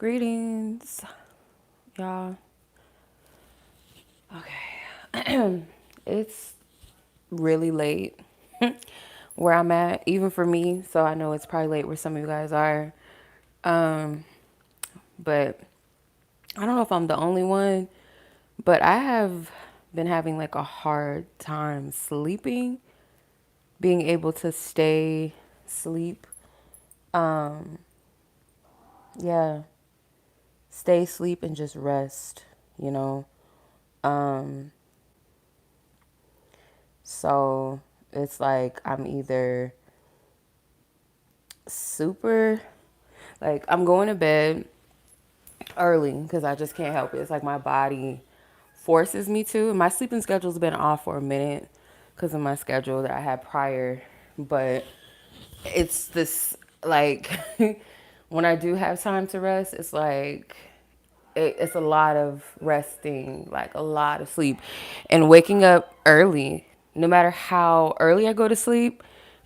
Greetings, y'all. Okay. It's really late where I'm at, even for me. So I know it's probably late where some of you guys are. Um, but I don't know if I'm the only one, but I have been having like a hard time sleeping, being able to stay sleep. Um, yeah, stay sleep and just rest, you know. Um, so it's like I'm either super like I'm going to bed early because I just can't help it. It's like my body forces me to. My sleeping schedule's been off for a minute because of my schedule that I had prior, but it's this like when I do have time to rest, it's like it's a lot of resting, like a lot of sleep, and waking up early. No matter how early I go to sleep,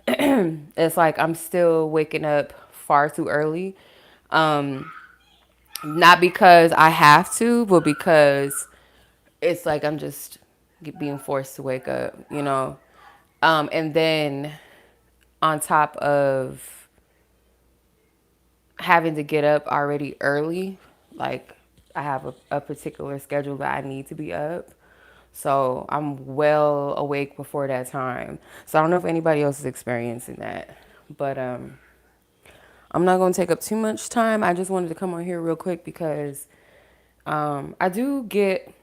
it's like I'm still waking up far too early. Um, Not because I have to, but because it's like I'm just being forced to wake up, you know? And then on top of having to get up already early, like I have a particular schedule that I need to be up. So I'm well awake before that time. So I don't know if anybody else is experiencing that. But I'm not going to take up too much time. I just wanted to come on here real quick because I do get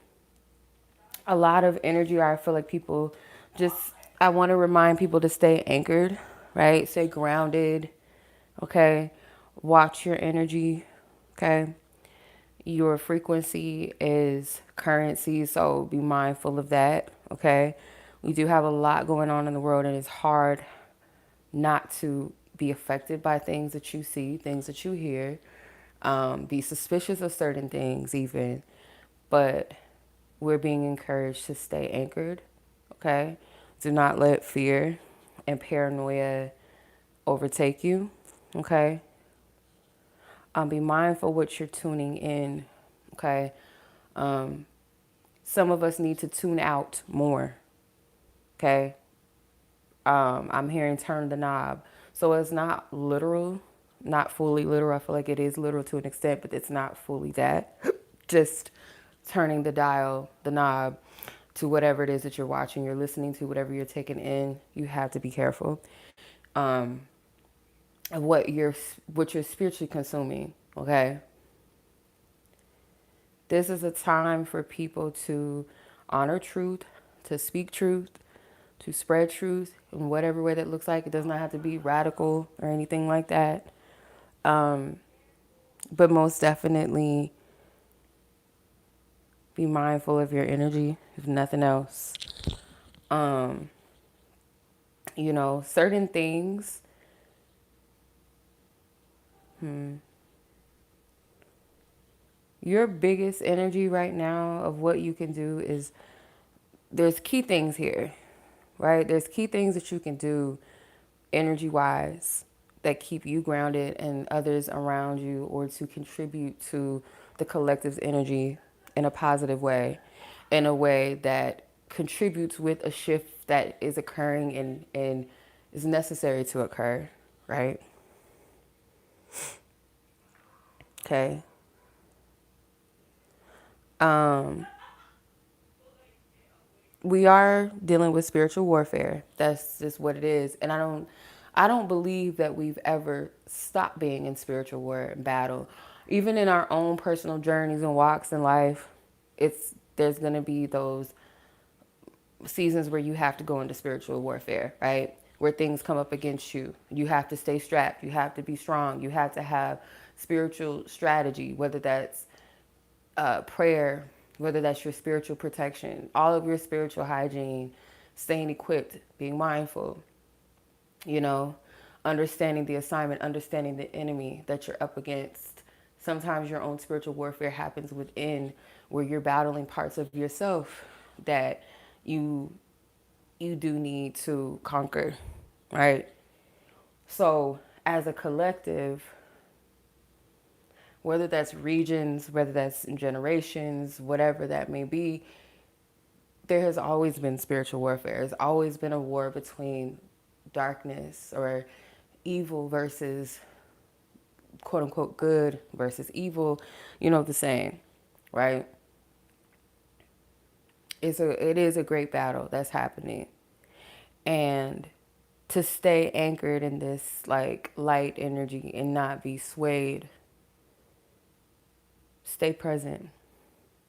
a lot of energy. I feel like people just, I want to remind people to stay anchored, right? Stay grounded, okay? Watch your energy, okay? Your frequency is currency, so be mindful of that, okay? We do have a lot going on in the world, and it's hard not to be affected by things that you see, things that you hear, be suspicious of certain things, even. But we're being encouraged to stay anchored, okay? Do not let fear and paranoia overtake you, okay? Be mindful what you're tuning in, okay? Some of us need to tune out more, okay? I'm hearing turn the knob. So it's not literal, not fully literal. I feel like it is literal to an extent, but it's not fully that. Just turning the dial, the knob to whatever it is that you're watching, you're listening to, whatever you're taking in. You have to be careful of what you're spiritually consuming. Okay, this is a time for people to honor truth, to speak truth, to spread truth in whatever way that looks like. It does not have to be radical or anything like that. But most definitely be mindful of your energy, if nothing else. You know, certain things, your biggest energy right now of what you can do is there's key things here, right? There's key things that you can do energy wise that keep you grounded and others around you, or to contribute to the collective's energy in a positive way, in a way that contributes with a shift that is occurring and is necessary to occur, right? Okay. We are dealing with spiritual warfare. That's just what it is. And I don't believe that we've ever stopped being in spiritual war and battle. Even in our own personal journeys and walks in life, there's going to be those seasons where you have to go into spiritual warfare, right? Where things come up against you. You have to stay strapped. You have to be strong. You have to have spiritual strategy, whether that's prayer, whether that's your spiritual protection, all of your spiritual hygiene, staying equipped, being mindful, you know, understanding the assignment, understanding the enemy that you're up against. Sometimes your own spiritual warfare happens within, where you're battling parts of yourself that you you do need to conquer, right? So, as a collective, whether that's regions, whether that's in generations, whatever that may be, there has always been spiritual warfare. There's always been a war between darkness or evil versus quote unquote good versus evil, the same, right? It is a great battle that's happening. And to stay anchored in this like light energy and not be swayed, stay present.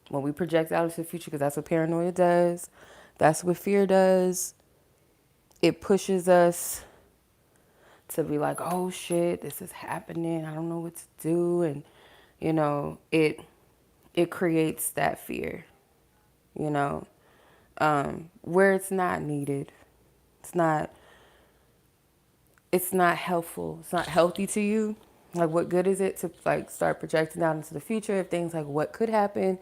When we project out into the future, because that's what paranoia does, that's what fear does, it pushes us to be like, oh shit, this is happening. I don't know what to do. And, it creates that fear, you know, where it's not needed. It's not, it's not helpful. It's not healthy to you. Like, what good is it to like start projecting out into the future of things like what could happen?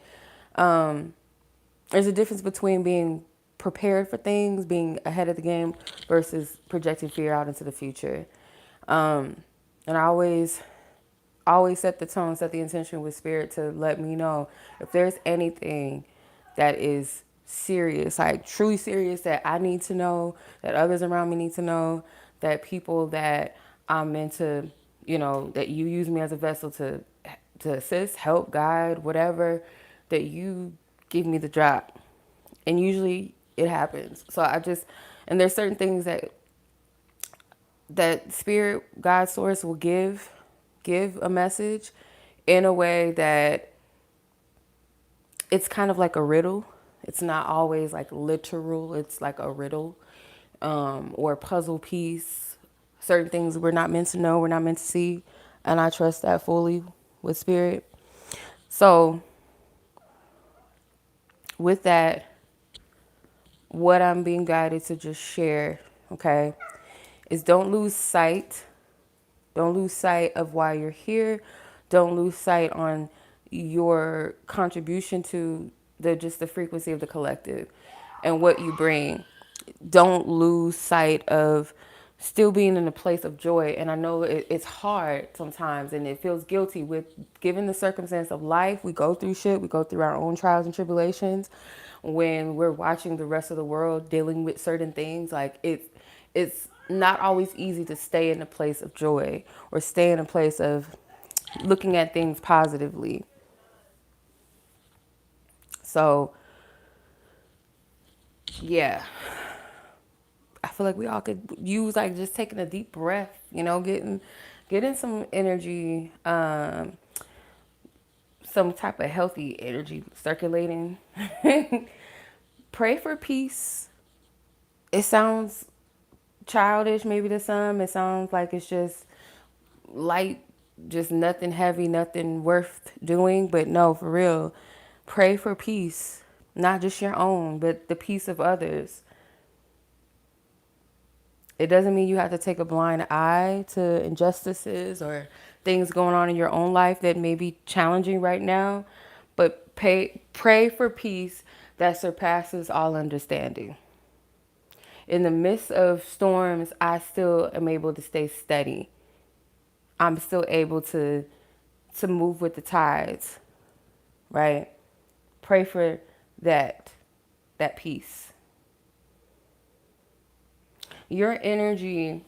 There's a difference between being prepared for things, being ahead of the game, versus projecting fear out into the future. And I always set the tone, set the intention with spirit to let me know if there's anything that is serious, like truly serious, that I need to know, that others around me need to know, that people that I'm meant to, that you use me as a vessel to assist, help, guide, whatever, that you give me the drop. And usually it happens. So and there's certain things that spirit, God, source will give a message in a way that it's kind of like a riddle. It's not always like literal. It's like a riddle, or a puzzle piece. Certain things we're not meant to know, we're not meant to see, and I trust that fully with spirit. So with that, what I'm being guided to just share, okay, is don't lose sight of why you're here. Don't lose sight on your contribution to the frequency of the collective and what you bring. Don't lose sight of still being in a place of joy. And I know it's hard sometimes and it feels guilty with given the circumstance of life. We go through shit, we go through our own trials and tribulations when we're watching the rest of the world dealing with certain things. Like it's not always easy to stay in a place of joy or stay in a place of looking at things positively. So, yeah, I feel like we all could use like just taking a deep breath, getting some energy, some type of healthy energy circulating. Pray for peace. It sounds childish maybe to some. It sounds like it's just light, just nothing heavy, nothing worth doing. But no, for real, pray for peace, not just your own, but the peace of others. It doesn't mean you have to take a blind eye to injustices or things going on in your own life that may be challenging right now, but pray for peace that surpasses all understanding. In the midst of storms, I still am able to stay steady. I'm still able to move with the tides, right? Pray for that peace. Your energy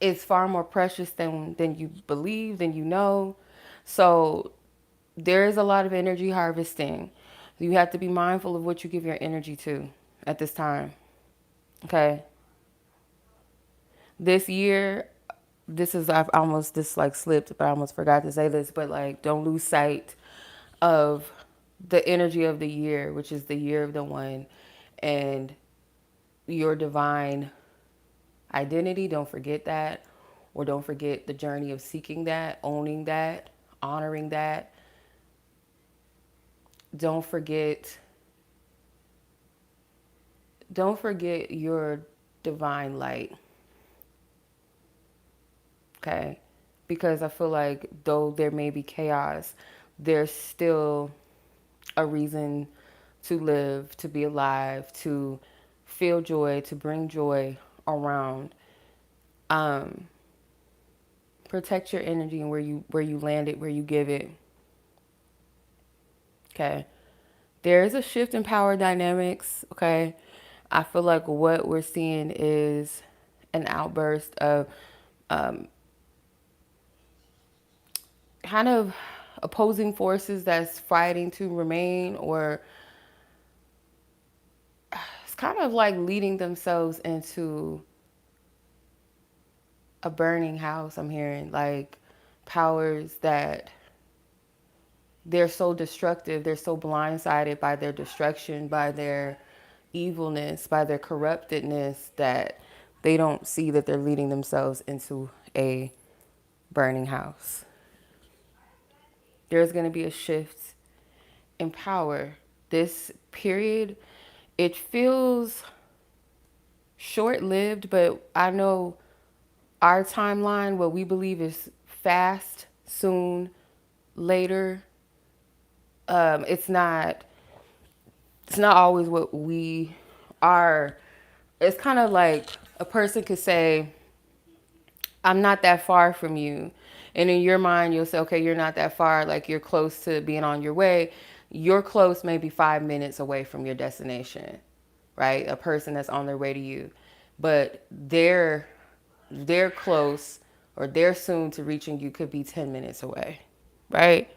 is far more precious than you believe, than you know. So there is a lot of energy harvesting. You have to be mindful of what you give your energy to at this time. Okay. This year, I've almost this like slipped, but I almost forgot to say this, but like don't lose sight of the energy of the year, which is the year of the one, and your divine identity. Don't forget that, or don't forget the journey of seeking that, owning that, honoring that. Don't forget don't forget your divine light, okay? Because I feel like though there may be chaos, there's still a reason to live, to be alive, to feel joy, to bring joy around. Um, Protect your energy and where you land it, where you give it. Okay. There is a shift in power dynamics. Okay. I feel like what we're seeing is an outburst of kind of opposing forces that's fighting to remain, or it's kind of like leading themselves into a burning house. I'm hearing like powers that they're so destructive, they're so blindsided by their destruction, by their evilness, by their corruptedness, that they don't see that they're leading themselves into a burning house. There's going to be a shift in power. This period, it feels short lived, but I know our timeline, what we believe is fast, soon, later, it's not always what we are. It's kind of like a person could say, I'm not that far from you. And in your mind, you'll say, okay, you're not that far. Like you're close to being on your way. You're close, maybe 5 minutes away from your destination, right? A person that's on their way to you, but they're close, or they're soon to reaching you could be 10 minutes away, right?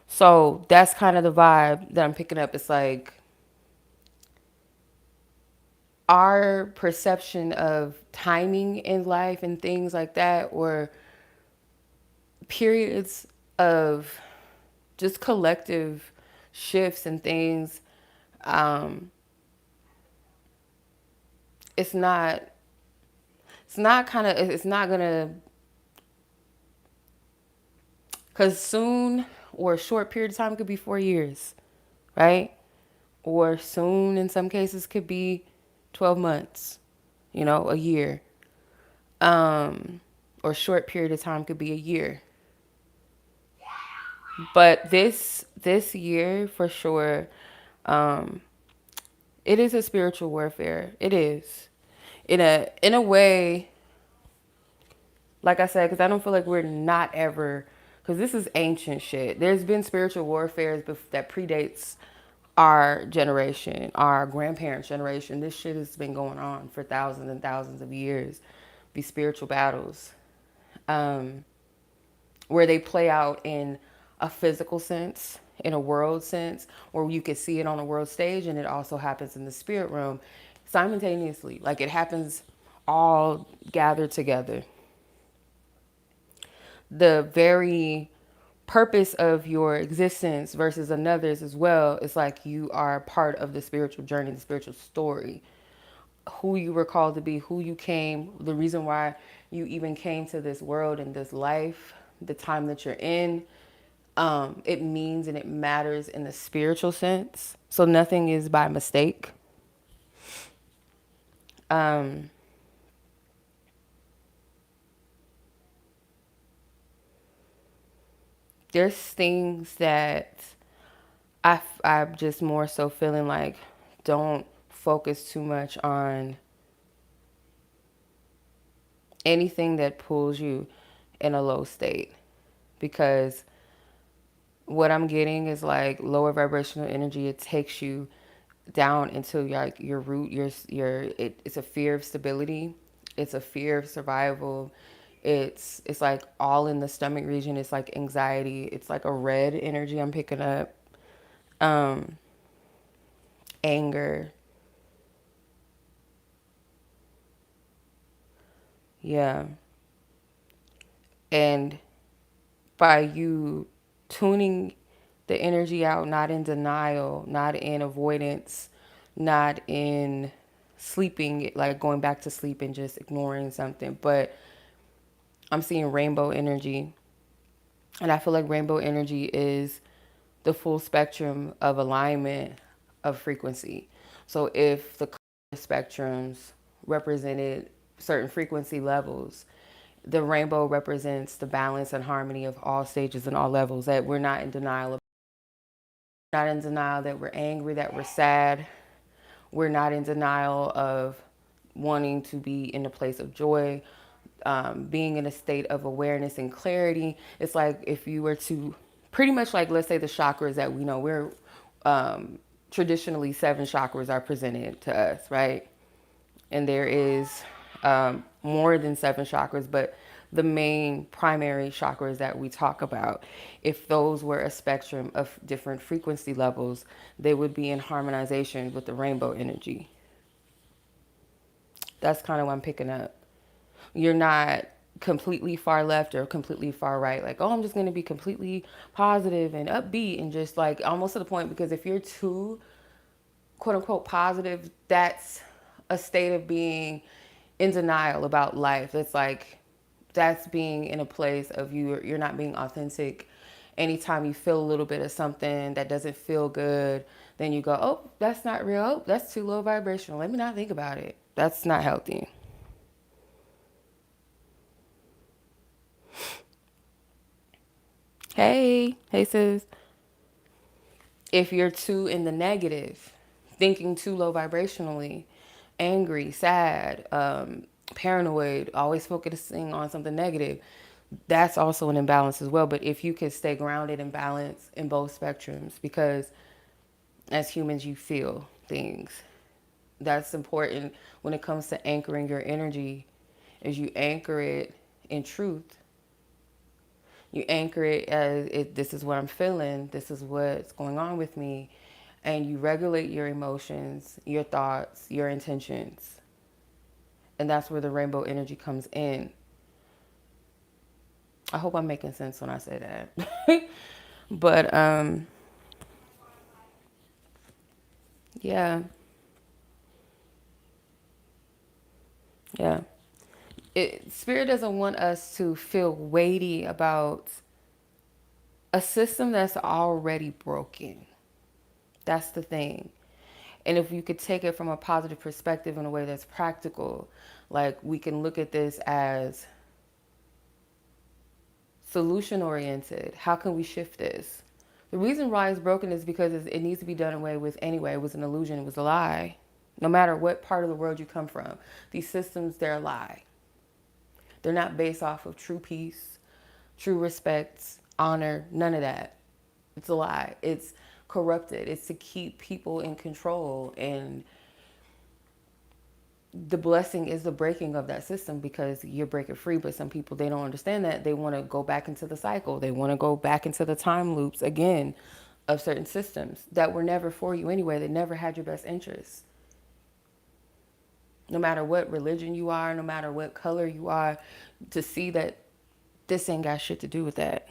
So that's kind of the vibe that I'm picking up. It's like our perception of timing in life and things like that, or periods of just collective shifts and things, um, it's not it's not gonna, because soon or a short period of time could be 4 years, right? Or soon in some cases could be 12 months, a year. Or short period of time could be a year. But this year for sure, it is a spiritual warfare. It is. In a way, like I said, because I don't feel like we're not ever, because this is ancient shit. There's been spiritual warfare that predates our generation, our grandparents' generation. This shit has been going on for thousands and thousands of years. These spiritual battles, where they play out in a physical sense, in a world sense, or you could see it on a world stage, and it also happens in the spirit realm simultaneously. Like it happens all gathered together. The very purpose of your existence versus another's as well, it's like you are part of the spiritual journey, the spiritual story, who you were called to be, who you came, the reason why you even came to this world and this life, the time that you're in. It means and it matters in the spiritual sense. So nothing is by mistake. There's things that I'm just more so feeling like, don't focus too much on anything that pulls you in a low state, because what I'm getting is like lower vibrational energy. It takes you down into your root, it's a fear of stability, it's a fear of survival. It's like all in the stomach region. It's like anxiety. It's like a red energy I'm picking up. Anger. Yeah. And by you tuning the energy out, not in denial, not in avoidance, not in sleeping, like going back to sleep and just ignoring something, but I'm seeing rainbow energy. And I feel like rainbow energy is the full spectrum of alignment of frequency. So if the spectrums represented certain frequency levels, the rainbow represents the balance and harmony of all stages and all levels, that we're not in denial of, not in denial that we're angry, that we're sad. We're not in denial of wanting to be in a place of joy. being in a state of awareness and clarity. It's like if you were to pretty much like, let's say the chakras that we know, we're traditionally 7 chakras are presented to us, right? And there is more than 7 chakras, but the main primary chakras that we talk about, if those were a spectrum of different frequency levels, they would be in harmonization with the rainbow energy. That's kind of what I'm picking up. You're not completely far left or completely far right. Like, oh, I'm just going to be completely positive and upbeat and just like almost to the point, because if you're too quote unquote positive, that's a state of being in denial about life. It's like that's being in a place of you're not being authentic. Anytime you feel a little bit of something that doesn't feel good, then you go, oh, that's not real. Oh, that's too low vibrational. Let me not think about it. That's not healthy. Hey sis. If you're too in the negative, thinking too low vibrationally, angry, sad, paranoid, always focusing on something negative, that's also an imbalance as well. But if you can stay grounded and balanced in both spectrums, because as humans, you feel things. That's important when it comes to anchoring your energy, is you anchor it in truth. You anchor it as this is what I'm feeling, this is what's going on with me, and you regulate your emotions, your thoughts, your intentions. And that's where the rainbow energy comes in. I hope I'm making sense when I say that. But yeah, yeah. Spirit doesn't want us to feel weighty about a system that's already broken. That's the thing. And if you could take it from a positive perspective in a way that's practical, like we can look at this as solution oriented. How can we shift this? The reason why it's broken is because it needs to be done away with anyway. It was an illusion, it was a lie. No matter what part of the world you come from, these systems, they're a lie. They're not based off of true peace, true respect, honor, none of that. It's a lie. It's corrupted. It's to keep people in control. And the blessing is the breaking of that system, because you're breaking free. But some people, they don't understand that. They want to go back into the cycle. They want to go back into the time loops again of certain systems that were never for you anyway. They never had your best interests. No matter what religion you are, no matter what color you are, to see that this ain't got shit to do with that.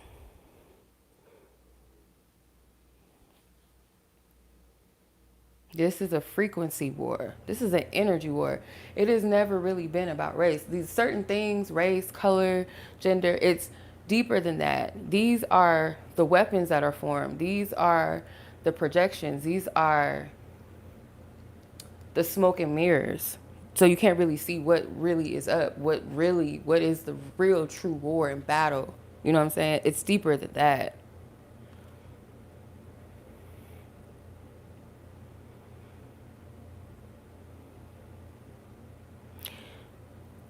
This is a frequency war. This is an energy war. It has never really been about race. These certain things, race, color, gender, it's deeper than that. These are the weapons that are formed. These are the projections. These are the smoke and mirrors. So you can't really see what really is up, what is the real true war and battle. You know what I'm saying? It's deeper than that.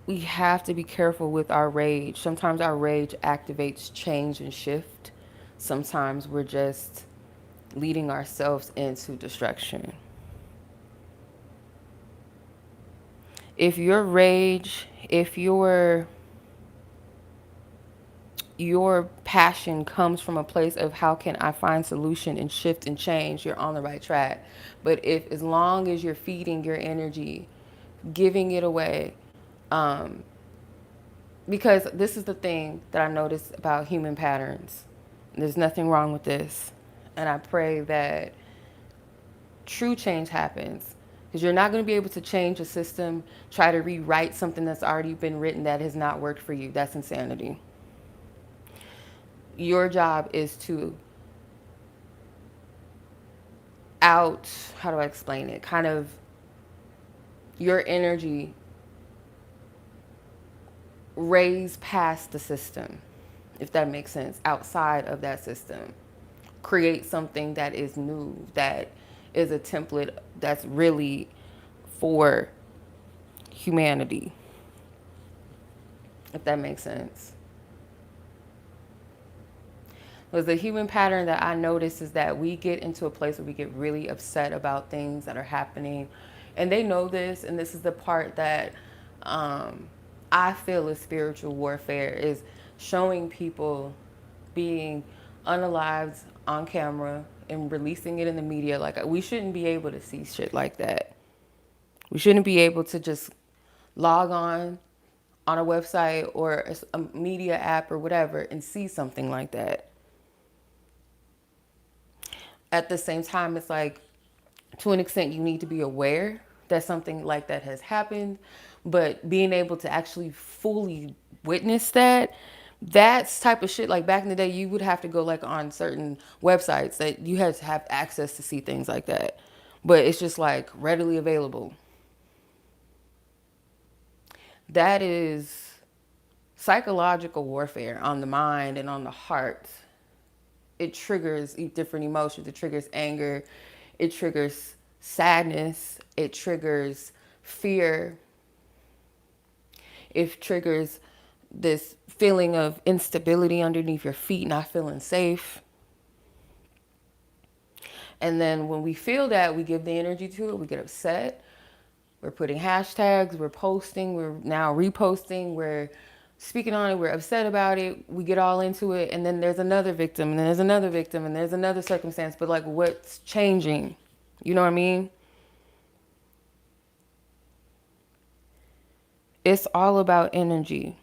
We have to be careful with our rage. Sometimes our rage activates change and shift. Sometimes we're just leading ourselves into destruction. If your rage, if your passion comes from a place of how can I find solution and shift and change, you're on the right track. But if as long as you're feeding your energy, giving it away, because this is the thing that I noticed about human patterns. There's nothing wrong with this. And I pray that true change happens. Because you're not going to be able to change a system, try to rewrite something that's already been written that has not worked for you. That's insanity. Your job is to how do I explain it? Kind of your energy raise past the system, if that makes sense, outside of that system. Create something that is new, that is a template that's really for humanity. if that makes sense. Because the human pattern that I notice is that we get into a place where we get really upset about things that are happening. And they know this, and this is the part that um, I feel is spiritual warfare, is showing people being unalived on camera and releasing it in the media. Like, we shouldn't be able to see shit like that. We shouldn't be able to just log on a website or a media app or whatever and see something like that. At the same time, it's like, to an extent, you need to be aware that something like that has happened, but being able to actually fully witness that, that's type of shit. Like back in the day, you would have to go like on certain websites that you had to have access to see things like that, but it's just like readily available. That is psychological warfare on the mind and on the heart. It triggers different emotions. It triggers anger. It triggers sadness. It triggers fear. It triggers this feeling of instability underneath your feet, not feeling safe. And then when we feel that, we give the energy to it. We get upset. We're putting hashtags. We're posting. We're now reposting. We're speaking on it. We're upset about it. We get all into it. And then there's another victim. And then there's another victim. And there's another circumstance. But like, what's changing? You know what I mean? It's all about energy.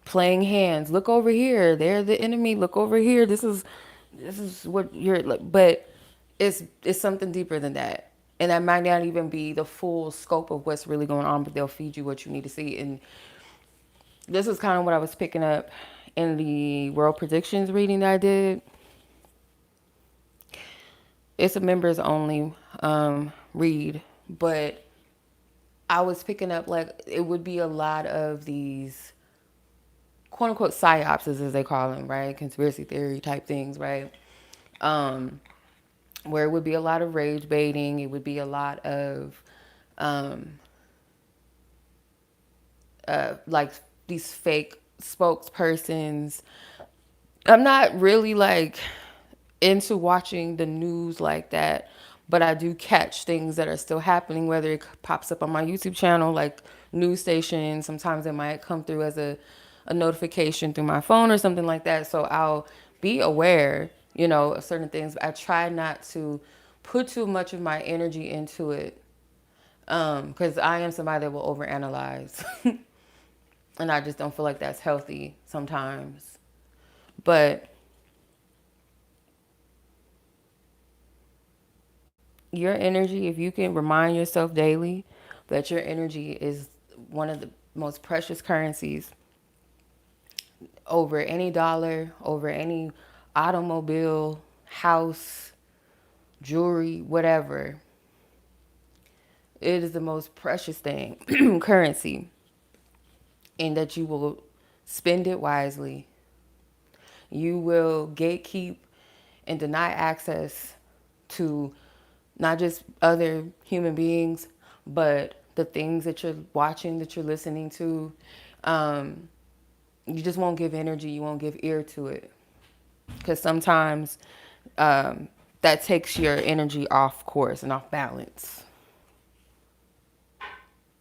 Playing hands. Look over here. They're the enemy. Look over here. This is what you're like. But it's something deeper than that. And that might not even be the full scope of what's really going on, but they'll feed you what you need to see. And this is kind of what I was picking up in the world predictions reading that I did. It's a members only read, but I was picking up like it would be a lot of these quote unquote psyopses, as they call them, right? Conspiracy theory type things, right? Um, where it would be a lot of rage baiting. It would be a lot of um, like these fake spokespersons. I'm not really like into watching the news like that, but I do catch things that are still happening, whether it pops up on my YouTube channel, like news stations. Sometimes it might come through as a notification through my phone or something like that. So I'll be aware, of certain things. But I try not to put too much of my energy into it, because I am somebody that will overanalyze. And I just don't feel like that's healthy sometimes. But your energy, if you can remind yourself daily that your energy is one of the most precious currencies over any dollar, over any automobile, house, jewelry, whatever, it is the most precious thing, currency, and that you will spend it wisely. You will gatekeep and deny access to not just other human beings, but the things that you're watching, that you're listening to. You just won't give energy, you won't give ear to it. Because sometimes that takes your energy off course and off balance.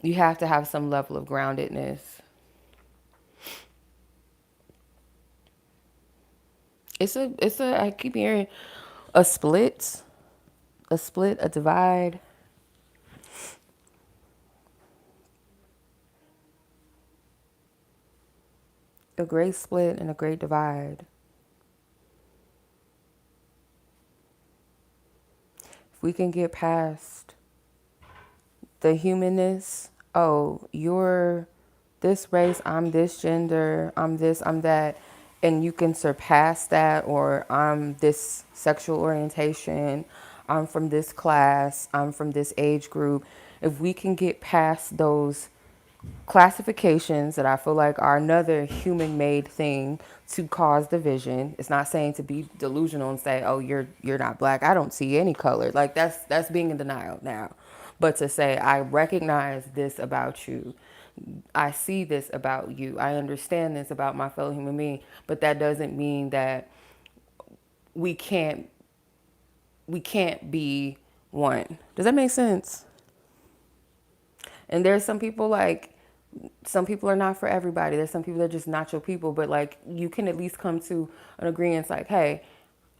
You have to have some level of groundedness. I keep hearing a split, a divide. A great split and a great divide. If we can get past the humanness, oh, you're this race, I'm this gender, I'm this, I'm that, and you can surpass that, or I'm this sexual orientation, I'm from this class, I'm from this age group. If we can get past those classifications that I feel like are another human made thing to cause division. It's not saying to be delusional and say, "Oh, you're not black. I don't see any color." Like that's being in denial now. But to say, "I recognize this about you. I see this about you. I understand this about my fellow human being, but that doesn't mean that we can't we can't be one. Does that make sense? And there's some people like some people are not for everybody. There's some people that are just not your people, but like you can at least come to an agreement like, hey,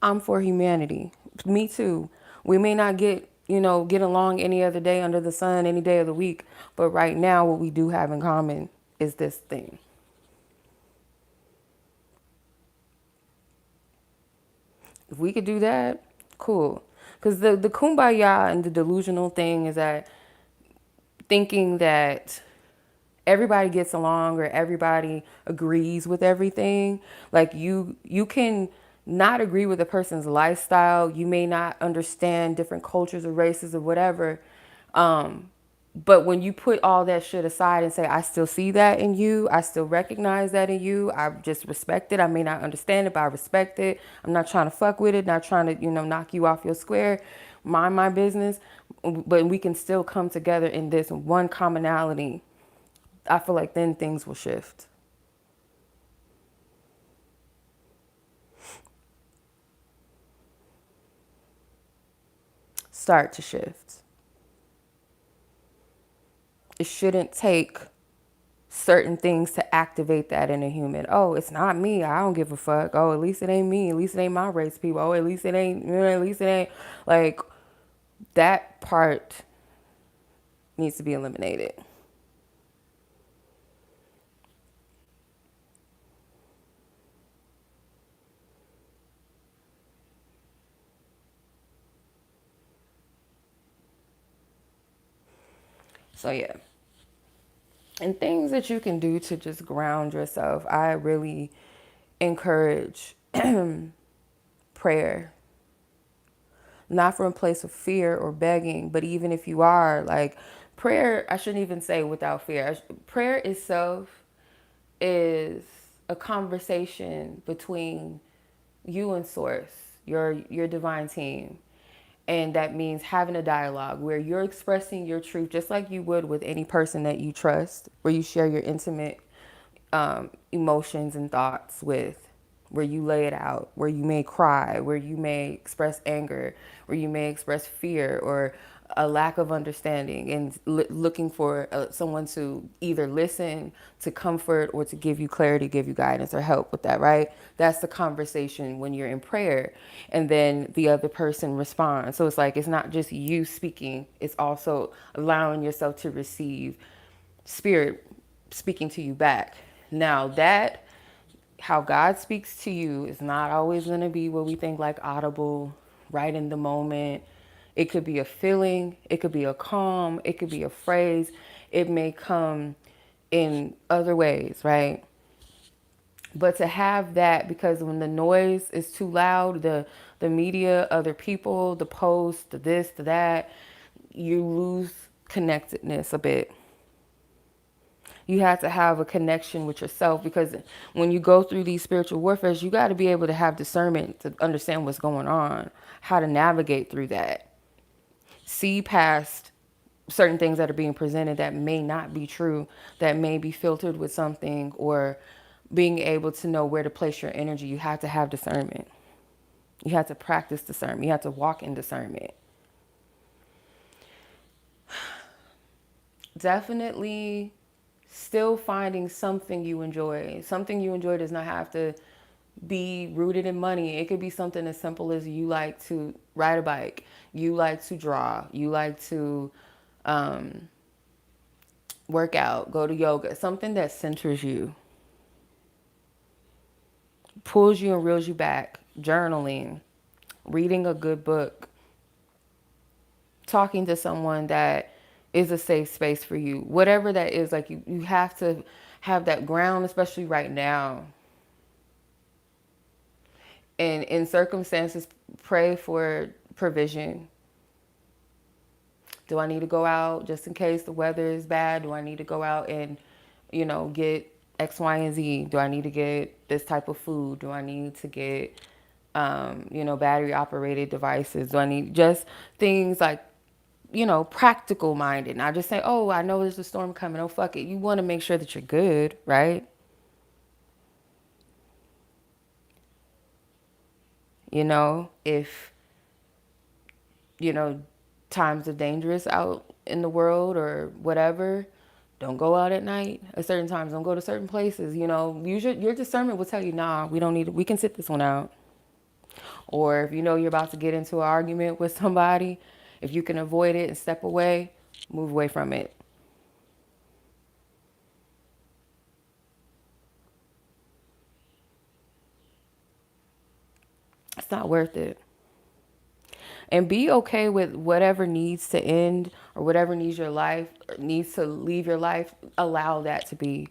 I'm for humanity. Me too. We may not get along any other day under the sun, any day of the week, but right now what we do have in common is this thing. If we could do that, cool. Because the kumbaya and the delusional thing is that thinking that everybody gets along or everybody agrees with everything. Like you can not agree with a person's lifestyle. You may not understand different cultures or races or whatever. Um, but when you put all that shit aside and say, I still see that in you, I still recognize that in you, I just respect it. I may not understand it, but I respect it. I'm not trying to fuck with it, not trying to, knock you off your square, mind my business. But we can still come together in this one commonality. I feel like then things will shift. Start to shift. It shouldn't take certain things to activate that in a human. Oh, it's not me. I don't give a fuck. Oh, at least it ain't me. At least it ain't my race people. Oh, at least it ain't, at least it ain't. Like, that part needs to be eliminated. So, yeah. And things that you can do to just ground yourself. I really encourage prayer. Not from a place of fear or begging, but even if you are, like, prayer, I shouldn't even say without fear. Prayer itself is a conversation between you and source, your divine team. And that means having a dialogue where you're expressing your truth just like you would with any person that you trust, where you share your intimate emotions and thoughts with, where you lay it out, where you may cry, where you may express anger, where you may express fear or a lack of understanding, and looking for someone to either listen, to comfort, or to give you clarity, give you guidance or help with that, right? That's the conversation when you're in prayer, and then the other person responds. So it's like it's not just you speaking, it's also allowing yourself to receive spirit speaking to you back. Now that how God speaks to you is not always going to be what we think like audible, right in the moment. It could be a feeling, it could be a calm, it could be a phrase. It may come in other ways, right? But to have that, because when the noise is too loud, the media, other people, the post, the this, the that, you lose connectedness a bit. You have to have a connection with yourself, because when you go through these spiritual warfares, you got to be able to have discernment to understand what's going on, how to navigate through that, see past certain things that are being presented that may not be true, that may be filtered with something, or being able to know where to place your energy. You have to have discernment. You have to practice discernment. You have to walk in discernment. Definitely still finding something you enjoy. Something you enjoy does not have to be rooted in money. It could be something as simple as you like to ride a bike, you like to draw, you like to work out, go to yoga, something that centers you, pulls you and reels you back, journaling, reading a good book, talking to someone that is a safe space for you. Whatever that is, like you have to have that ground, especially right now. And in circumstances, pray for provision. Do I need to go out just in case the weather is bad? Do I need to go out and, get X, Y, and Z? Do I need to get this type of food? Do I need to get, battery operated devices? Do I need just things like practical minded. Not just say, oh, I know there's a storm coming. Oh, fuck it. You want to make sure that you're good, right? If, you know, times are dangerous out in the world or whatever, don't go out at night at certain times. Don't go to certain places. Use your discernment will tell you, nah, we don't need it. We can sit this one out. Or if you know you're about to get into an argument with somebody, if you can avoid it and step away, move away from it. It's not worth it. And be okay with whatever needs to end or whatever needs to leave your life. Allow that to be.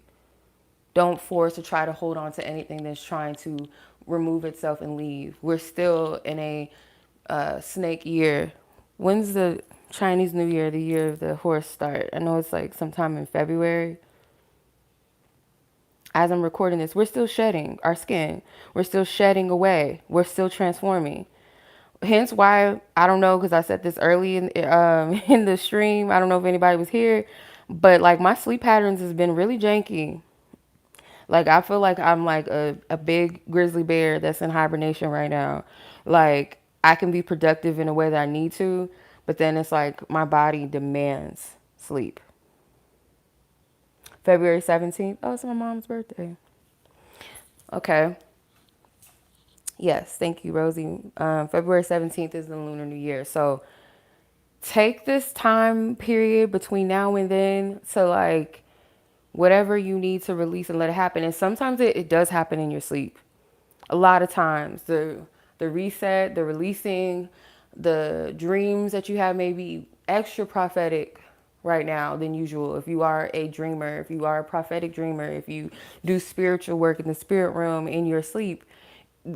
Don't force or try to hold on to anything that's trying to remove itself and leave. We're still in a snake year. When's the Chinese New Year, the year of the horse start? I know it's like sometime in February. As I'm recording this, we're still shedding our skin. We're still shedding away. We're still transforming. Hence why, I don't know, because I said this early in the stream. I don't know if anybody was here, but like my sleep patterns has been really janky. Like I feel like I'm like a big grizzly bear that's in hibernation right now. Like I can be productive in a way that I need to, but then it's like my body demands sleep. February 17th. Oh, it's my mom's birthday. Okay. Yes, thank you, Rosie. February 17th is the Lunar New Year. So take this time period between now and then to like whatever you need to release and let it happen. And sometimes it does happen in your sleep. A lot of times the reset, the releasing, the dreams that you have may be extra prophetic right now than usual. If you are a dreamer, if you are a prophetic dreamer, if you do spiritual work in the spirit realm in your sleep,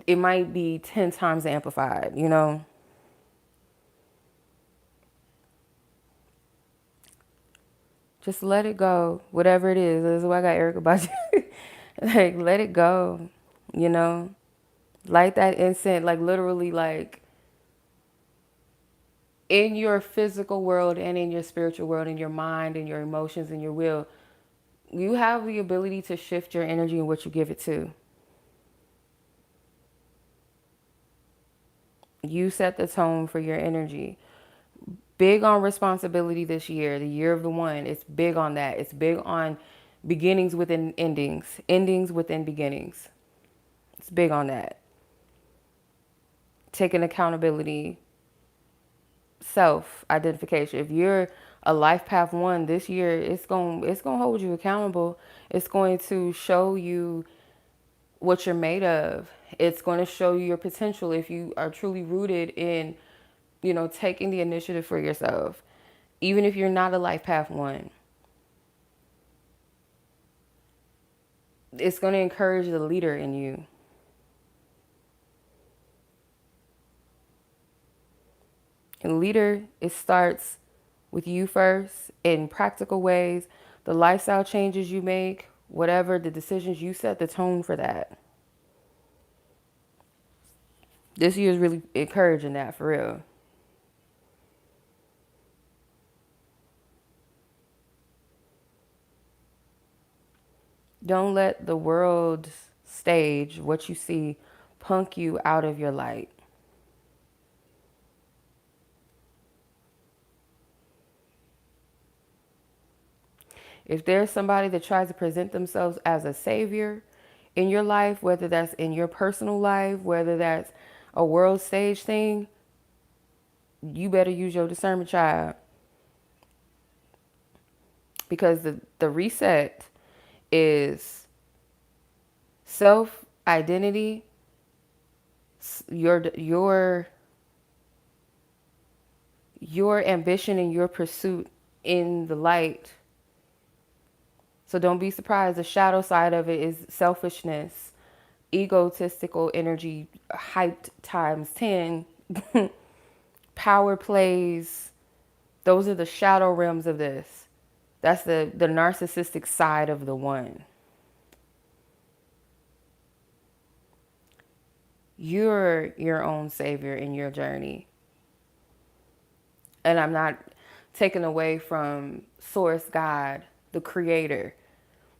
it might be 10 times amplified. Just let it go. Whatever it is. That's why I got Eric about you. Like, let it go. You know? Light that incense, like literally like in your physical world and in your spiritual world, in your mind and your emotions and your will, you have the ability to shift your energy and what you give it to. You set the tone for your energy. Big on responsibility this year, the year of the one. It's big on that. It's big on beginnings within endings, endings within beginnings. It's big on that. Taking accountability, self identification. If you're a life path one this year, it's going to hold you accountable. It's going to show you what you're made of. It's going to show you your potential if you are truly rooted in, taking the initiative for yourself. Even if you're not a life path one, it's going to encourage the leader in you. And leader, it starts with you first in practical ways. The lifestyle changes you make, whatever the decisions you set the tone for that. This year is really encouraging that for real. Don't let the world's stage, what you see, punk you out of your light. If there's somebody that tries to present themselves as a savior in your life, whether that's in your personal life, whether that's a world stage thing, you better use your discernment, child. Because the reset is self identity, your ambition and your pursuit in the light. So don't be surprised. The shadow side of it is selfishness, egotistical energy, hyped times 10, power plays. Those are the shadow realms of this. That's the narcissistic side of the one. You're your own savior in your journey. And I'm not taken away from source, God, the creator.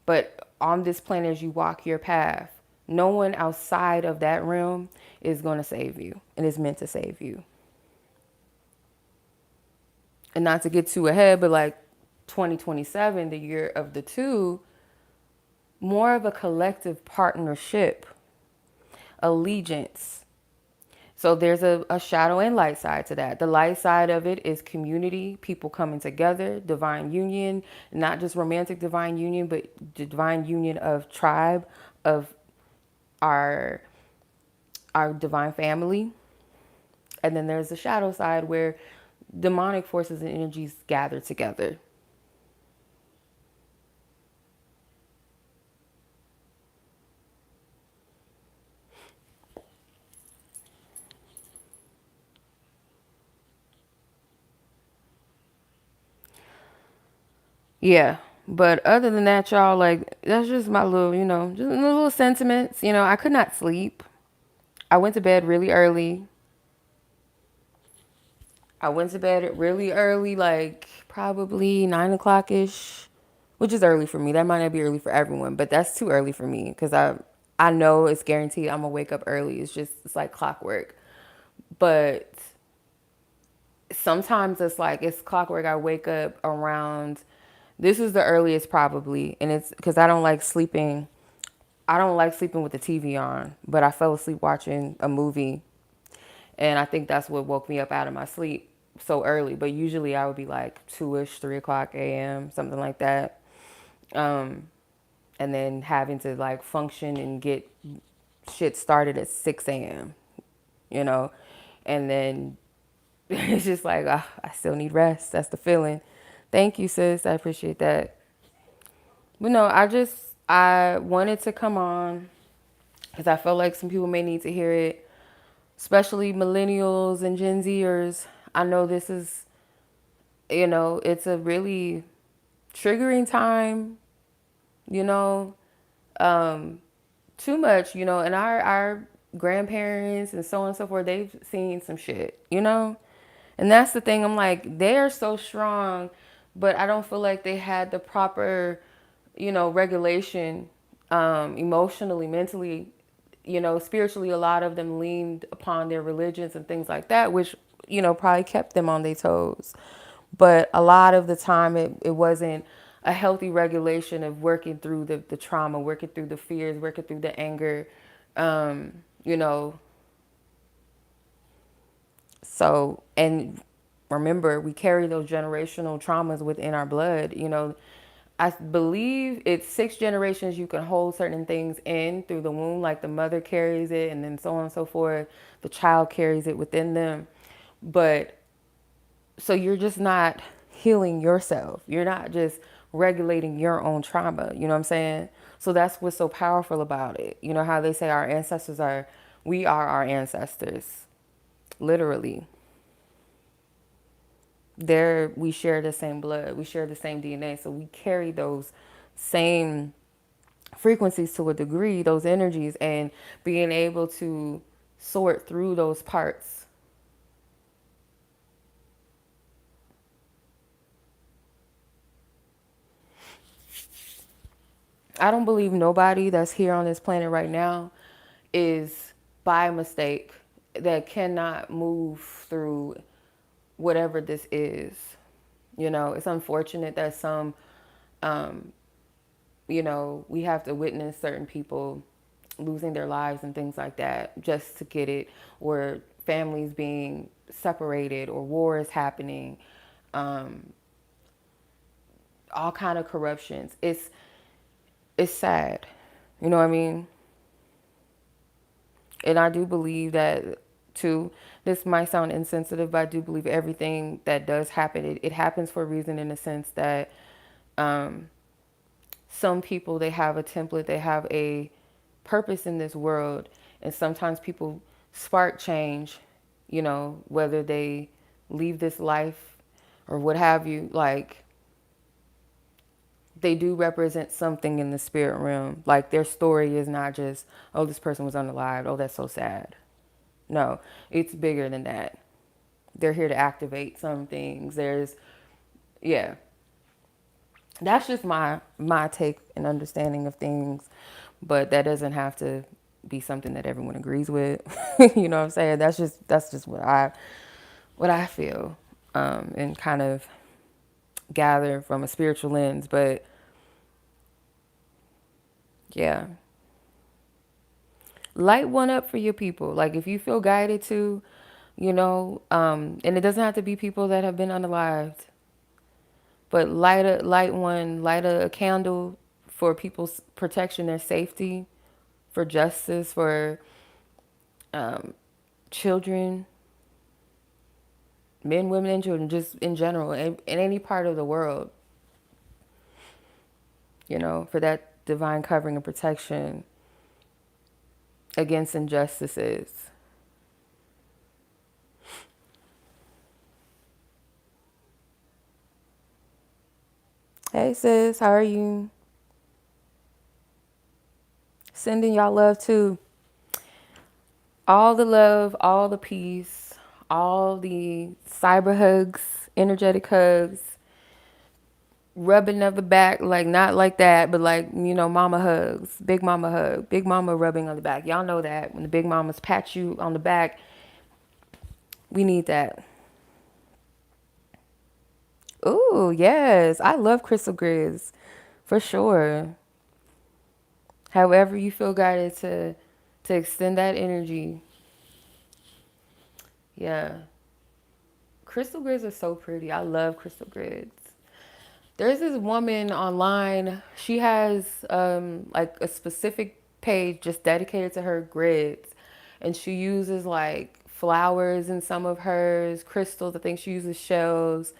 But on this planet, as you walk your path, no one outside of that realm is going to save you and is meant to save you. And not to get too ahead, but like 2027, the year of the two, more of a collective partnership, allegiance. So there's a shadow and light side to that. The light side of it is community, people coming together, divine union, not just romantic divine union, but divine union of tribe, of our our divine family. And then there's the shadow side where demonic forces and energies gather together. Yeah. But other than that, y'all, like, that's just my little, just little sentiments. I could not sleep. I went to bed really early. I went to bed really early, like probably 9 o'clock ish, which is early for me. That might not be early for everyone, but that's too early for me because I know it's guaranteed I'm gonna wake up early. It's like clockwork. But sometimes it's clockwork. I wake up around. This is the earliest probably, and it's because I don't like sleeping. I don't like sleeping with the TV on, but I fell asleep watching a movie, and I think that's what woke me up out of my sleep so early. But usually I would be like 2ish, 3 o'clock a.m., something like that. Um, and then having to like function and get shit started at 6 a.m., you know, and then it's just like, I still need rest. That's the feeling. Thank you, sis. I appreciate that. But no, I wanted to come on because I felt like some people may need to hear it, especially millennials and Gen Zers. I know this is, it's a really triggering time, you know, um, too much, and our grandparents and so on and so forth, they've seen some shit. And that's the thing. I'm like, they are so strong, but I don't feel like they had the proper, regulation, emotionally, mentally, spiritually. A lot of them leaned upon their religions and things like that, which, probably kept them on their toes. But a lot of the time, it wasn't a healthy regulation of working through the trauma, working through the fears, working through the anger, um, you know, So, and remember, we carry those generational traumas within our blood. I believe it's 6 generations you can hold certain things in through the womb, like the mother carries it, and then so on and so forth. The child carries it within them. But so you're just not healing yourself. You're not just regulating your own trauma. You know what I'm saying? So that's what's so powerful about it. You know how they say we are our ancestors, literally. We share the same blood, we share the same DNA, so we carry those same frequencies to a degree, those energies, and being able to sort through those parts. I don't believe nobody that's here on this planet right now is by mistake, that cannot move through whatever this is. It's unfortunate that some we have to witness certain people losing their lives and things like that just to get it, or families being separated, or wars happening, all kind of corruptions. It's sad. You know what I mean? And I do believe that too. This might sound insensitive, but I do believe everything that does happen, it happens for a reason, in the sense that some people, they have a template, they have a purpose in this world, and sometimes people spark change, whether they leave this life or what have you. Like, they do represent something in the spirit realm. Like, their story is not just, oh, this person was unalived, oh, that's so sad. No, it's bigger than that. They're here to activate some things. There's Yeah, that's just my take and understanding of things, but that doesn't have to be something that everyone agrees with. You know what I'm saying? That's just what I feel, and kind of gather from a spiritual lens. But yeah, light one up for your people. Like if you feel guided to, and it doesn't have to be people that have been unalived, but light a candle for people's protection, their safety, for justice, for children, men, women, and children, just in general, in any part of the world, for that divine covering and protection against injustices. Hey sis, how are you? Sending y'all love too. All the love, all the peace, all the cyber hugs, energetic hugs, rubbing of the back, like not like that, but like, mama hugs, big mama hug, big mama rubbing on the back. Y'all know that when the big mamas pat you on the back, we need that. Ooh, yes. I love crystal grids for sure. However you feel guided to extend that energy. Yeah. Crystal grids are so pretty. I love crystal grids. There's this woman online. She has like a specific page just dedicated to her grids, and she uses like flowers in some of hers, crystals. I think she uses shells.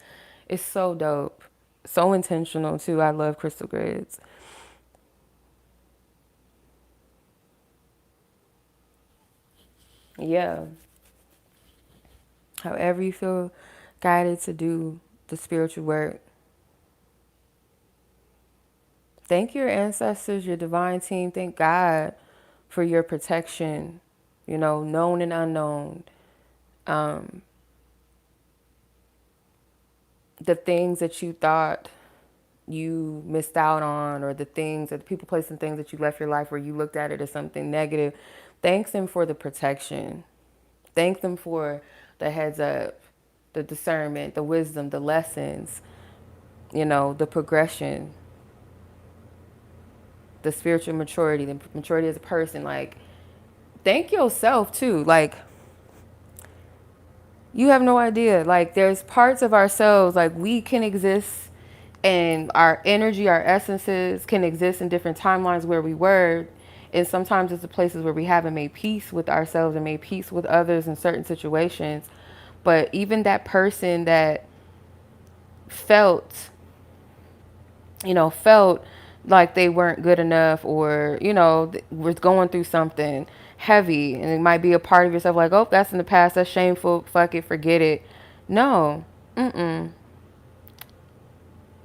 It's so dope, so intentional too. I love crystal grids. Yeah, however you feel guided to do the spiritual work. Thank your ancestors, your divine team. Thank God for your protection, known and unknown. Um, the things that you thought you missed out on, or the things that people, placing things that you left your life where you looked at it as something negative. Thank them for the protection. Thank them for the heads up, the discernment, the wisdom, the lessons, the progression, the spiritual maturity, the maturity as a person. Like, thank yourself too. Like, you have no idea. Like, there's parts of ourselves, like, we can exist, and our energy, our essences can exist in different timelines where we were. And sometimes it's the places where we haven't made peace with ourselves and made peace with others in certain situations. But even that person that felt, felt like they weren't good enough, or, was going through something heavy, and it might be a part of yourself like, oh, that's in the past, that's shameful, fuck it, forget it. No.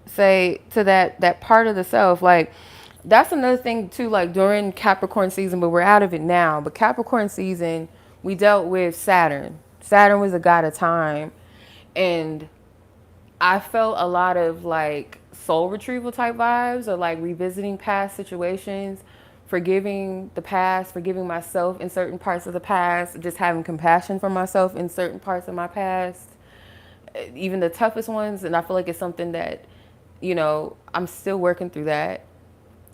Say to that part of the self, like, that's another thing too, like during Capricorn season, but we're out of it now. But Capricorn season, we dealt with Saturn was a god of time, and I felt a lot of like soul retrieval type vibes, or like revisiting past situations, forgiving the past, forgiving myself in certain parts of the past, just having compassion for myself in certain parts of my past, even the toughest ones. And I feel like it's something that, I'm still working through that.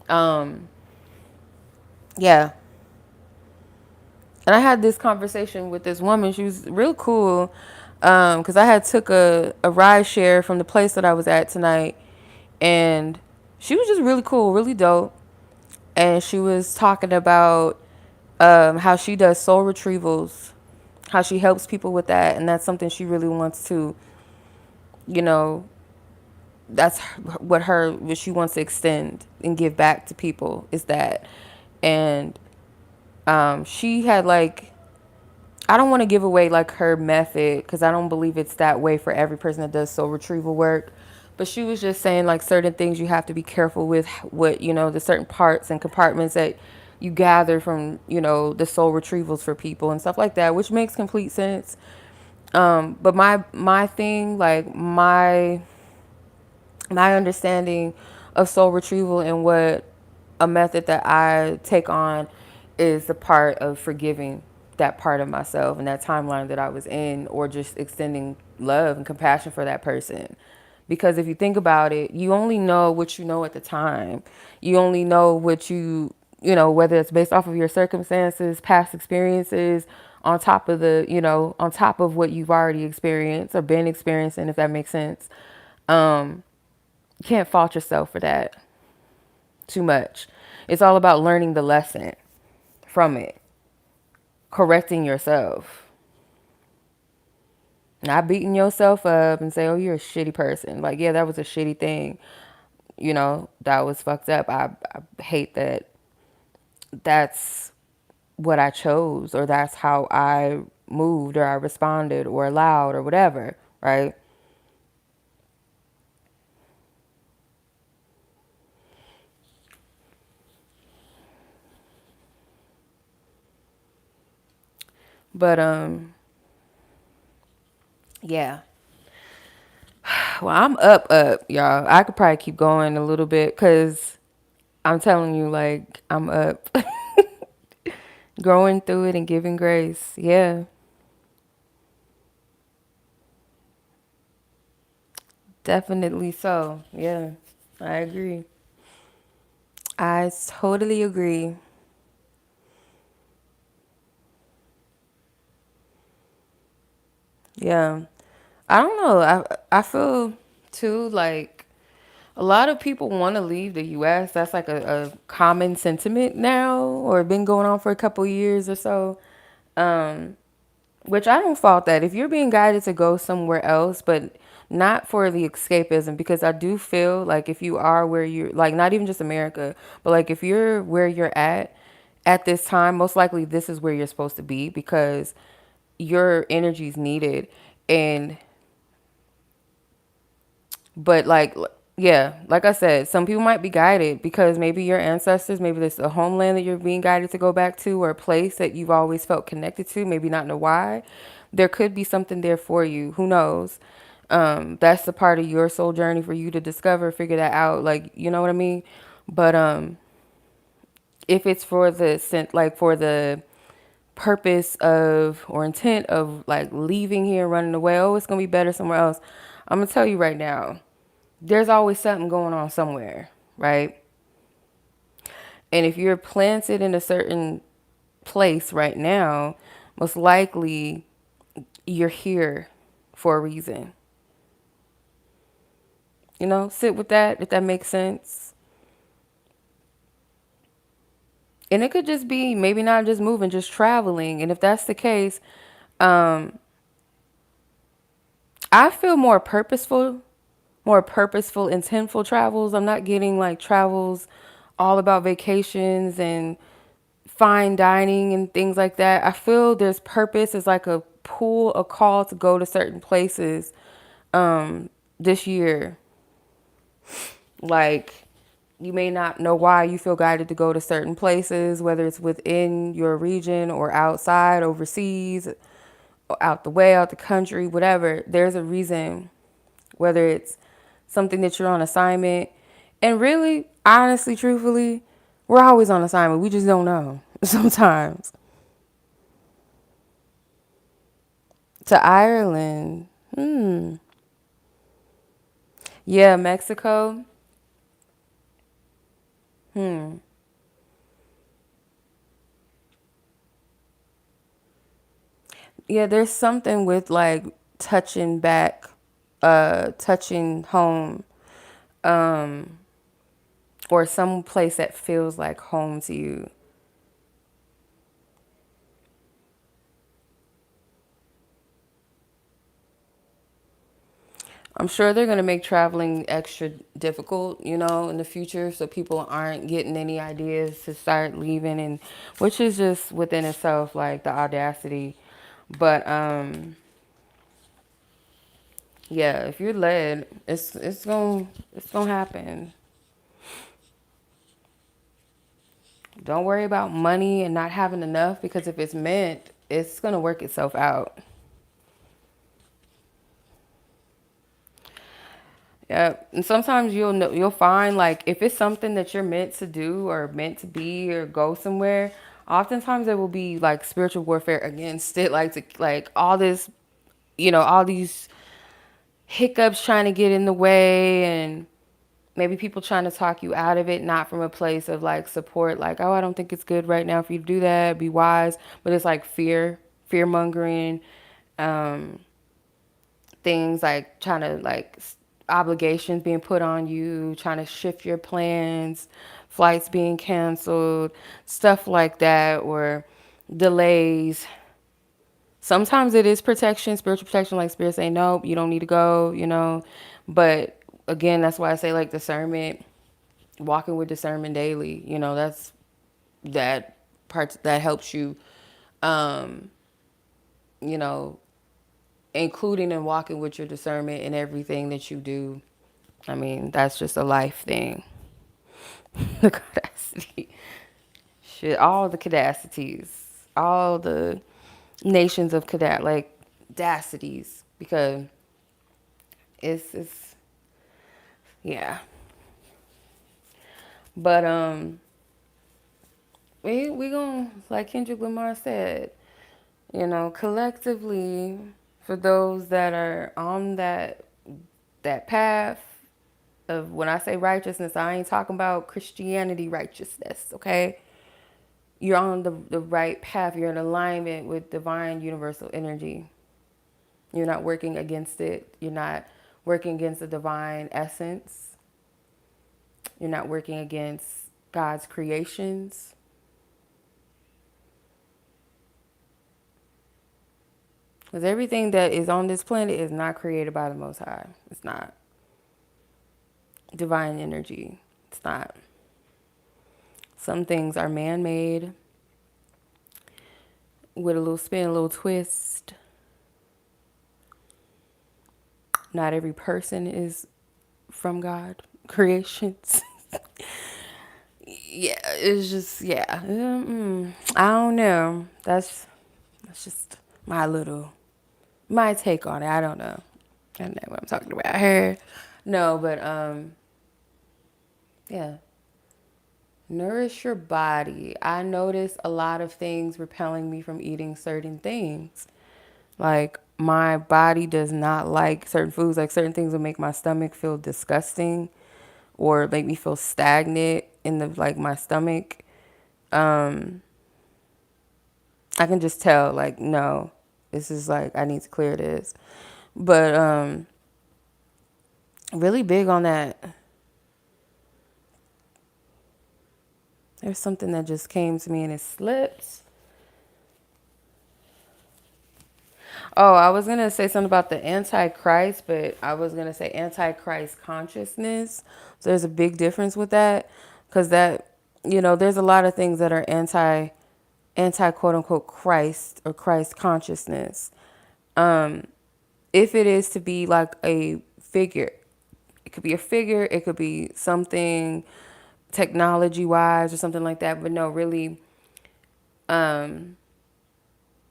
Um, yeah. And I had this conversation with this woman. She was real cool. Cause I had took a ride share from the place that I was at tonight, and she was just really cool, really dope. And she was talking about how she does soul retrievals, how she helps people with that, and that's something she really wants to, you know, that's what she wants to extend and give back to people, is that. And she had like, I don't want to give away like her method, because I don't believe it's that way for every person that does soul retrieval work. But she was just saying like certain things you have to be careful with, what, the certain parts and compartments that you gather from, the soul retrievals for people and stuff like that, which makes complete sense. But my thing, like My understanding of soul retrieval and what a method that I take on is the part of forgiving that part of myself and that timeline that I was in, or just extending love and compassion for that person. Because if you think about it, you only know what you know at the time. You only know what you know, whether it's based off of your circumstances, past experiences, on top of on top of what you've already experienced or been experiencing, if that makes sense. You can't fault yourself for that too much. It's all about learning the lesson from it, correcting yourself, not beating yourself up and say, oh, you're a shitty person. Like, yeah, that was a shitty thing. That was fucked up. I hate that that's what I chose, or that's how I moved, or I responded, or allowed, or whatever, right? But, yeah. Well, I'm up, y'all. I could probably keep going a little bit because I'm telling you, like, I'm up. Growing through it and giving grace. Yeah, definitely so. Yeah, I agree. I totally agree. Yeah. I don't know. I feel too like a lot of people want to leave the US. That's like a common sentiment now, or been going on for a couple years or so. Um, Which I don't fault that. If you're being guided to go somewhere else, but not for the escapism, because I do feel like if you are where you're, like, not even just America, but like if you're where you're at this time, most likely this is where you're supposed to be, because your energy is needed. And but yeah, like I said, some people might be guided because maybe your ancestors, maybe there's a homeland that you're being guided to go back to, or a place that you've always felt connected to, maybe not know why. There could be something there for you. Who knows? That's the part of your soul journey for you to discover, figure that out. Like, you know what I mean? But if it's for for the purpose of, or intent of, like, leaving here, running away, oh, it's gonna be better somewhere else. I'm gonna tell you right now, there's always something going on somewhere, right? And if you're planted in a certain place right now, most likely you're here for a reason. Sit with that, if that makes sense. And it could just be maybe not just moving, just traveling. And if that's the case, I feel more purposeful, intentful travels. I'm not getting like travels all about vacations and fine dining and things like that. I feel there's purpose. It's like a pull, a call to go to certain places this year. Like, you may not know why you feel guided to go to certain places, whether it's within your region or outside, overseas, or out the way, out the country, whatever. There's a reason, whether it's something that you're on assignment. And really, honestly, truthfully, we're always on assignment. We just don't know sometimes. To Ireland. Yeah, Mexico. Yeah, there's something with like touching back, touching home, or some place that feels like home to you. I'm sure they're going to make traveling extra difficult, in the future, so people aren't getting any ideas to start leaving, and which is just within itself like the audacity. But yeah, if you're led, it's going to happen. Don't worry about money and not having enough, because if it's meant, it's going to work itself out. Yeah, and sometimes you'll know, you'll find like if it's something that you're meant to do or meant to be or go somewhere, oftentimes there will be like spiritual warfare against it, like like all this, all these hiccups trying to get in the way, and maybe people trying to talk you out of it, not from a place of like support, like, oh, I don't think it's good right now for you to do that, be wise, but it's like fear mongering, um, things like trying to like obligations being put on you, trying to shift your plans, flights being canceled, stuff like that, or delays. Sometimes it is protection, spiritual protection, like spirit saying, nope, you don't need to go. But again, that's why I say like discernment, walking with discernment daily, that's that part that helps you, um, you know, including and walking with your discernment in everything that you do. I mean, that's just a life thing. The cadacity. Shit, all the cadacities, all the nations of like dacities, because it's yeah. But we gonna, like Kendrick Lamar said, collectively, for those that are on that path of, when I say righteousness, I ain't talking about Christianity righteousness, okay? You're on the right path. You're in alignment with divine universal energy. You're not working against it. You're not working against the divine essence. You're not working against God's creations. Because everything that is on this planet is not created by the Most High. It's not divine energy. It's not. Some things are man made with a little spin, a little twist. Not every person is from God creations. Yeah, it's just, yeah. I don't know. That's just my take on it. I don't know. I don't know what I'm talking about here. No, but yeah. Nourish your body. I notice a lot of things repelling me from eating certain things. Like, my body does not like certain foods. Like, certain things will make my stomach feel disgusting or make me feel stagnant in my stomach. I can just tell, like, no, this is like, I need to clear this. But really big on that. There's something that just came to me and it slipped. Oh, I was going to say something about the Antichrist, but I was going to say Antichrist consciousness. So there's a big difference with that, because there's a lot of things that are anti quote unquote Christ or Christ consciousness. If it is to be like a figure, it could be a figure, it could be something technology wise or something like that. But no, really,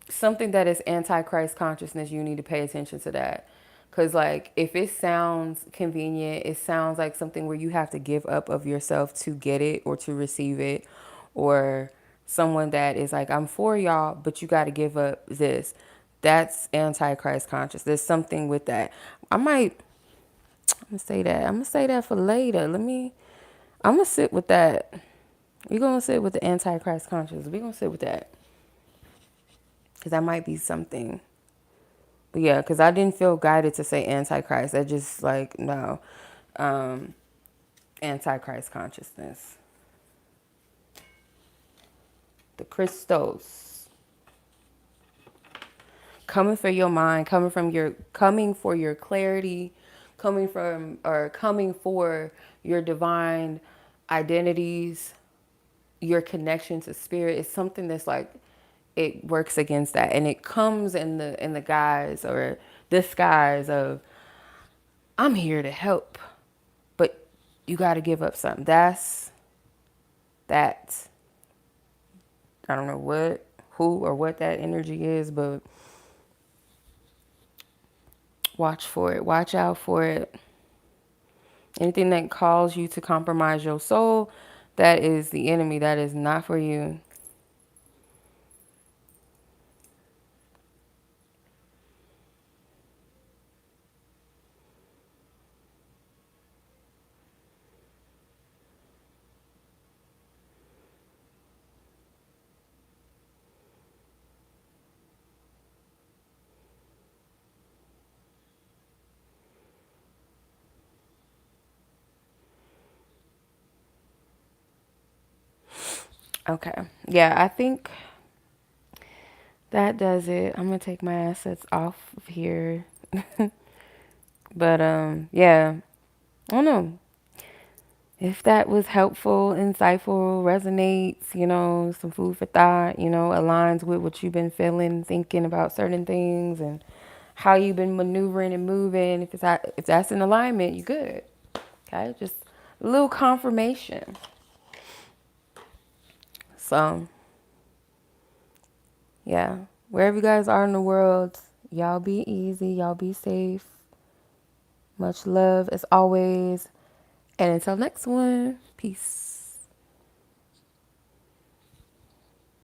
something that is anti-Christ consciousness, you need to pay attention to that. Because, like, if it sounds convenient, it sounds like something where you have to give up of yourself to get it or to receive it, or someone that is like, I'm for y'all, but you got to give up this. That's anti-Christ conscious. There's something with that. I'm gonna say that. I'm gonna say that for later. I'm gonna sit with that. We're gonna sit with the anti-Christ conscious. We're gonna sit with that. Because that might be something. But yeah, because I didn't feel guided to say antichrist. I just like, no. Um, Antichrist consciousness. The Christos. Coming for your mind, coming for your clarity, coming for your divine identities, your connection to spirit. Is something that's like, it works against that, and it comes in the guise or disguise of, I'm here to help, but you got to give up something. That I don't know who or what that energy is, but watch for it, watch out for it. Anything that calls you to compromise your soul, that is the enemy. That is not for you. Okay. Yeah, I think that does it. I'm gonna take my assets off of here. But yeah, I don't know if that was helpful, insightful, resonates, some food for thought, aligns with what you've been feeling, thinking about certain things and how you've been maneuvering and moving. If that's in alignment, you good. Okay? Just a little confirmation. So, yeah. Wherever you guys are in the world, y'all be easy, y'all be safe. Much love as always. And until next one, peace.